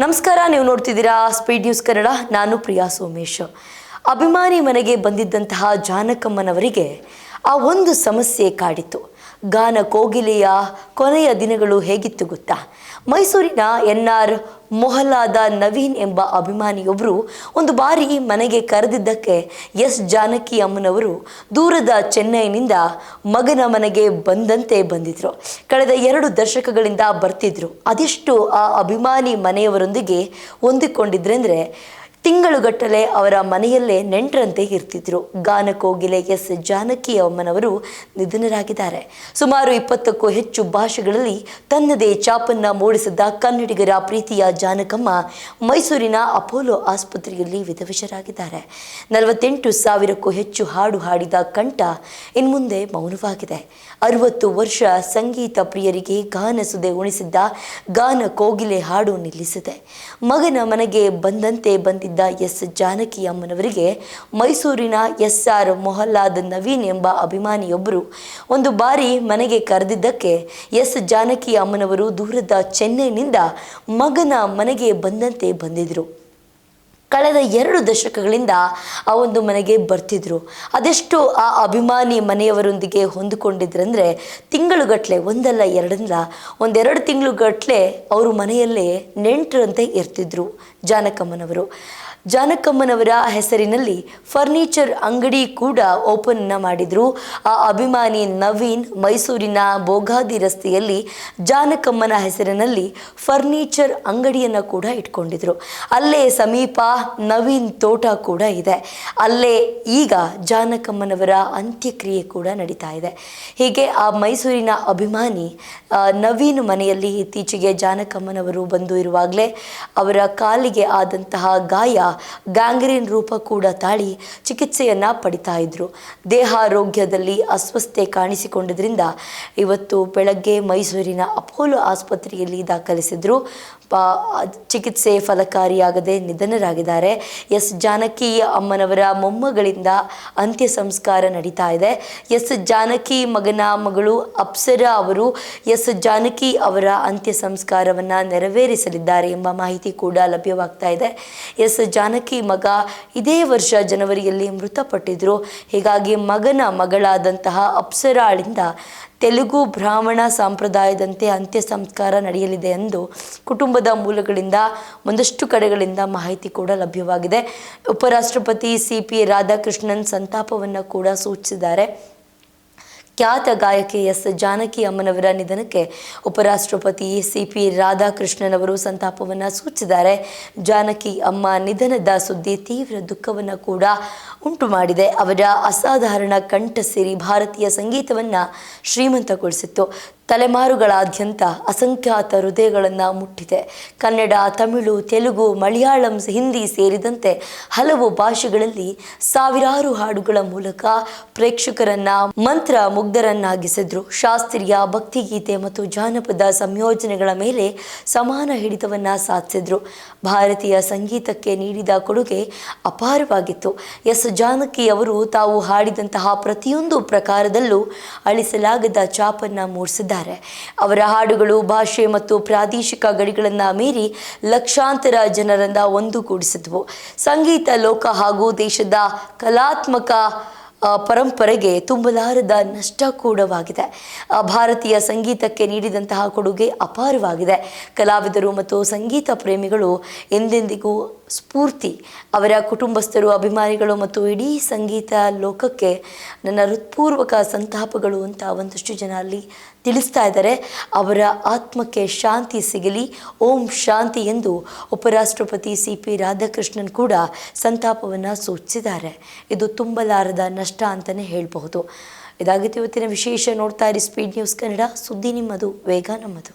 ನಮಸ್ಕಾರ, ನೀವು ನೋಡ್ತಿದ್ದೀರಾ ಸ್ಪೀಡ್ ನ್ಯೂಸ್ ಕನ್ನಡ. ನಾನು ಪ್ರಿಯಾ ಸೋಮೇಶ್. ಅಭಿಮಾನಿ ಮನೆಗೆ ಬಂದಿದ್ದಂತಹ ಜಾನಕಮ್ಮನವರಿಗೆ ಆ ಒಂದು ಸಮಸ್ಯೆ ಕಾಡಿತ್ತು. ಗಾನ ಕೋಗಿಲೆಯ ಕೊನೆಯ ದಿನಗಳು ಹೇಗಿತ್ತು ಗೊತ್ತಾ? ಮೈಸೂರಿನ NR ಮೊಹಲ್ಲಾದ ನವೀನ್ ಎಂಬ ಅಭಿಮಾನಿಯೊಬ್ಬರು ಒಂದು ಬಾರಿ ಮನೆಗೆ ಕರೆದಿದ್ದಕ್ಕೆ ಜಾನಕಿ ಅಮ್ಮನವರು ದೂರದ ಚೆನ್ನೈನಿಂದ ಮಗನ ಮನೆಗೆ ಬಂದಂತೆ ಬಂದಿದ್ರು. ಕಳೆದ 2 ದಶಕಗಳಿಂದ ಬರ್ತಿದ್ರು. ಅದೆಷ್ಟು ಆ ಅಭಿಮಾನಿ ಮನೆಯವರೊಂದಿಗೆ ಹೊಂದಿಕೊಂಡಿದ್ರೆಂದರೆ ತಿಂಗಳುಗಟ್ಟಲೆ ಅವರ ಮನೆಯಲ್ಲೇ ನೆಂಟರಂತೆ ಇರ್ತಿದ್ರು. ಗಾನ ಕೋಗಿಲೆ ಜಾನಕಿ ಅಮ್ಮನವರು ನಿಧನರಾಗಿದ್ದಾರೆ. ಸುಮಾರು 20ಕ್ಕೂ ಹೆಚ್ಚು ಭಾಷೆಗಳಲ್ಲಿ ತನ್ನದೇ ಛಾಪನ್ನ ಮೂಡಿಸಿದ್ದ ಕನ್ನಡಿಗರ ಪ್ರೀತಿಯ ಜಾನಕಮ್ಮ ಮೈಸೂರಿನ ಅಪೋಲೋ ಆಸ್ಪತ್ರೆಯಲ್ಲಿ ವಿಧವಿಷರಾಗಿದ್ದಾರೆ. 48,000ಕ್ಕೂ ಹೆಚ್ಚು ಹಾಡು ಹಾಡಿದ ಕಂಠ ಇನ್ಮುಂದೆ ಮೌನವಾಗಿದೆ. 60 ವರ್ಷ ಸಂಗೀತ ಪ್ರಿಯರಿಗೆ ಗಾನ ಸುದೆ ಉಣಿಸಿದ್ದ ಗಾನ ಕೋಗಿಲೆ ಹಾಡು ನಿಲ್ಲಿಸಿದೆ. ಮಗನ ಮನೆಗೆ ಬಂದಂತೆ ಬಂದಿದ್ದ ಜಾನಕಿ ಅಮ್ಮನವರಿಗೆ ಮೈಸೂರಿನ SR ಮೊಹಲ್ಲಾದ ನವೀನ್ ಎಂಬ ಅಭಿಮಾನಿಯೊಬ್ಬರು ಒಂದು ಬಾರಿ ಮನೆಗೆ ಕರೆದಿದ್ದಕ್ಕೆ ಜಾನಕಿ ಅಮ್ಮನವರು ದೂರದ ಚೆನ್ನೈನಿಂದ ಮಗನ ಮನೆಗೆ ಬಂದಂತೆ ಬಂದಿದ್ರು. ಕಳೆದ 2 ದಶಕಗಳಿಂದ ಆ ಒಂದು ಮನೆಗೆ ಬರ್ತಿದ್ರು. ಅದೆಷ್ಟು ಆ ಅಭಿಮಾನಿ ಮನೆಯವರೊಂದಿಗೆ ಹೊಂದಿಕೊಂಡಿದ್ರಂದರೆ ತಿಂಗಳುಗಟ್ಟಲೆ, ಒಂದಲ್ಲ ಎರಡಲ್ಲ, 1-2 ತಿಂಗಳುಗಟ್ಟಲೆ ಅವರು ಮನೆಯಲ್ಲೇ ನೆಂಟರಂತೆ ಇರ್ತಿದ್ರು ಜಾನಕಮ್ಮನವರು. ಜಾನಕಮ್ಮನವರ ಹೆಸರಿನಲ್ಲಿ ಫರ್ನಿಚರ್ ಅಂಗಡಿ ಕೂಡ ಓಪನ್ ಮಾಡಿದ್ರು. ಆ ಅಭಿಮಾನಿ ನವೀನ್ ಮೈಸೂರಿನ ಬೋಗಾದಿ ರಸ್ತೆಯಲ್ಲಿ ಜಾನಕಮ್ಮನ ಹೆಸರಿನಲ್ಲಿ ಫರ್ನಿಚರ್ ಅಂಗಡಿಯನ್ನು ಕೂಡ ಇಟ್ಕೊಂಡಿದ್ರು. ಅಲ್ಲೇ ಸಮೀಪ ನವೀನ್ ತೋಟ ಕೂಡ ಇದೆ. ಅಲ್ಲೇ ಈಗ ಜಾನಕಮ್ಮನವರ ಅಂತ್ಯಕ್ರಿಯೆ ಕೂಡ ನಡೀತಾ ಇದೆ. ಹೀಗೆ ಆ ಮೈಸೂರಿನ ಅಭಿಮಾನಿ ನವೀನ್ ಮನೆಯಲ್ಲಿ ಇತ್ತೀಚೆಗೆ ಜಾನಕಮ್ಮನವರು ಬಂದು ಇರುವಾಗಲೇ ಅವರ ಕಾಲಿಗೆ ಆದಂತಹ ಗಾಯ ಗ್ಯಾಂಗ್ರೀನ್ ರೂಪ ಕೂಡ ತಾಳಿ ಚಿಕಿತ್ಸೆಯನ್ನ ಪಡಿತಾ ಇದ್ರು. ದೇಹಾರೋಗ್ಯದಲ್ಲಿ ಅಸ್ವಸ್ಥತೆ ಕಾಣಿಸಿಕೊಂಡಿದ್ರಿಂದ ಇವತ್ತು ಬೆಳಗ್ಗೆ ಮೈಸೂರಿನ ಅಪೋಲೋ ಆಸ್ಪತ್ರೆಯಲ್ಲಿ ದಾಖಲಿಸಿದ್ರು. ಚಿಕಿತ್ಸೆ ಫಲಕಾರಿಯಾಗದೆ ನಿಧನರಾಗಿದ್ದಾರೆ. ಜಾನಕಿ ಅಮ್ಮನವರ ಮೊಮ್ಮಗಳಿಂದ ಅಂತ್ಯ ಸಂಸ್ಕಾರ ನಡೀತಾ ಇದೆ. ಜಾನಕಿ ಮಗನ ಮಗಳು ಅಪ್ಸರಾ ಅವರು ಜಾನಕಿ ಅವರ ಅಂತ್ಯ ಸಂಸ್ಕಾರವನ್ನು ನೆರವೇರಿಸಲಿದ್ದಾರೆ ಎಂಬ ಮಾಹಿತಿ ಕೂಡ ಲಭ್ಯವಾಗ್ತಾ ಇದೆ. ಜಾನಕಿ ಮಗ ಇದೇ ವರ್ಷ ಜನವರಿಯಲ್ಲಿ ಮೃತಪಟ್ಟಿದ್ರು. ಹೀಗಾಗಿ ಮಗನ ಮಗಳಾದಂತಹ ಅಪ್ಸರಾಳಿಂದ ತೆಲುಗು ಬ್ರಾಹ್ಮಣ ಸಂಪ್ರದಾಯದಂತೆ ಅಂತ್ಯ ಸಂಸ್ಕಾರ ನಡೆಯಲಿದೆ ಎಂದು ಕುಟುಂಬದ ಮೂಲಗಳಿಂದ ಒಂದಷ್ಟು ಕಡೆಗಳಿಂದ ಮಾಹಿತಿ ಕೂಡ ಲಭ್ಯವಾಗಿದೆ. ಉಪರಾಷ್ಟ್ರಪತಿ CP ರಾಧಾಕೃಷ್ಣನ್ ಸಂತಾಪವನ್ನು ಕೂಡ ಸೂಚಿಸಿದ್ದಾರೆ. ಖ್ಯಾತ ಗಾಯಕಿ ಜಾನಕಿ ಅಮ್ಮನವರ ನಿಧನಕ್ಕೆ ಉಪರಾಷ್ಟ್ರಪತಿ CP ರಾಧಾಕೃಷ್ಣನ್ ಅವರು ಸಂತಾಪವನ್ನು ಸೂಚಿಸಿದ್ದಾರೆ. ಜಾನಕಿ ಅಮ್ಮ ನಿಧನದ ಸುದ್ದಿ ತೀವ್ರ ದುಃಖವನ್ನು ಕೂಡ ಉಂಟು ಮಾಡಿದೆ. ಅವರ ಅಸಾಧಾರಣ ಕಂಠಸಿರಿ ಭಾರತೀಯ ಸಂಗೀತವನ್ನು ಶ್ರೀಮಂತಗೊಳಿಸಿತ್ತು. ತಲೆಮಾರುಗಳಾದ್ಯಂತ ಅಸಂಖ್ಯಾತ ಹೃದಯಗಳನ್ನು ಮುಟ್ಟಿದೆ. ಕನ್ನಡ, ತಮಿಳು, ತೆಲುಗು, ಮಲಯಾಳಂ, ಹಿಂದಿ ಸೇರಿದಂತೆ ಹಲವು ಭಾಷೆಗಳಲ್ಲಿ ಸಾವಿರಾರು ಹಾಡುಗಳ ಮೂಲಕ ಪ್ರೇಕ್ಷಕರನ್ನ ಮಂತ್ರ ಮುಗ್ಧರನ್ನಾಗಿಸಿದ್ರು. ಶಾಸ್ತ್ರೀಯ, ಭಕ್ತಿಗೀತೆ ಮತ್ತು ಜಾನಪದ ಸಂಯೋಜನೆಗಳ ಮೇಲೆ ಸಮಾನ ಹಿಡಿತವನ್ನು ಸಾಧಿಸಿದ್ರು. ಭಾರತೀಯ ಸಂಗೀತಕ್ಕೆ ನೀಡಿದ ಕೊಡುಗೆ ಅಪಾರವಾಗಿತ್ತು. ಜಾನಕಿ ಅವರು ತಾವು ಹಾಡಿದಂತಹ ಪ್ರತಿಯೊಂದು ಪ್ರಕಾರದಲ್ಲೂ ಅಳಿಸಲಾಗದ ಛಾಪನ್ನು ಮೂಡಿಸಿದ್ದಾರೆ. ಅವರ ಹಾಡುಗಳು ಭಾಷೆ ಮತ್ತು ಪ್ರಾದೇಶಿಕ ಗಡಿಗಳನ್ನು ಮೀರಿ ಲಕ್ಷಾಂತರ ಜನರನ್ನ ಒಂದುಗೂಡಿಸಿದ್ವು. ಸಂಗೀತ ಲೋಕ ಹಾಗೂ ದೇಶದ ಕಲಾತ್ಮಕ ಪರಂಪರೆಗೆ ತುಂಬಲಾರದ ನಷ್ಟ ಕೂಡವಾಗಿದೆ. ಭಾರತೀಯ ಸಂಗೀತಕ್ಕೆ ನೀಡಿದಂತಹ ಕೊಡುಗೆ ಅಪಾರವಾಗಿದೆ. ಕಲಾವಿದರು ಮತ್ತು ಸಂಗೀತ ಪ್ರೇಮಿಗಳು ಎಂದೆಂದಿಗೂ ಸ್ಫೂರ್ತಿ. ಅವರ ಕುಟುಂಬಸ್ಥರು, ಅಭಿಮಾನಿಗಳು ಮತ್ತು ಇಡೀ ಸಂಗೀತ ಲೋಕಕ್ಕೆ ನನ್ನ ಹೃತ್ಪೂರ್ವಕ ಸಂತಾಪಗಳು ಅಂತ ಒಂದಷ್ಟು ಜನ ಅಲ್ಲಿ ತಿಳಿಸ್ತಾ ಇದ್ದಾರೆ. ಅವರ ಆತ್ಮಕ್ಕೆ ಶಾಂತಿ ಸಿಗಲಿ, ಓಂ ಶಾಂತಿ ಎಂದು ಉಪರಾಷ್ಟ್ರಪತಿ CP ರಾಧಾಕೃಷ್ಣನ್ ಕೂಡ ಸಂತಾಪವನ್ನು ಸೂಚಿಸಿದ್ದಾರೆ. ಇದು ತುಂಬಲಾರದ ನಷ್ಟ ಅಂತಲೇ ಹೇಳಬಹುದು. ಇದಾಗಿತ್ತು ಇವತ್ತಿನ ವಿಶೇಷ. ನೋಡ್ತಾ ಇರಿ ಸ್ಪೀಡ್ ನ್ಯೂಸ್ ಕನ್ನಡ. ಸುದ್ದಿ ನಿಮ್ಮದು, ವೇಗ ನಮ್ಮದು.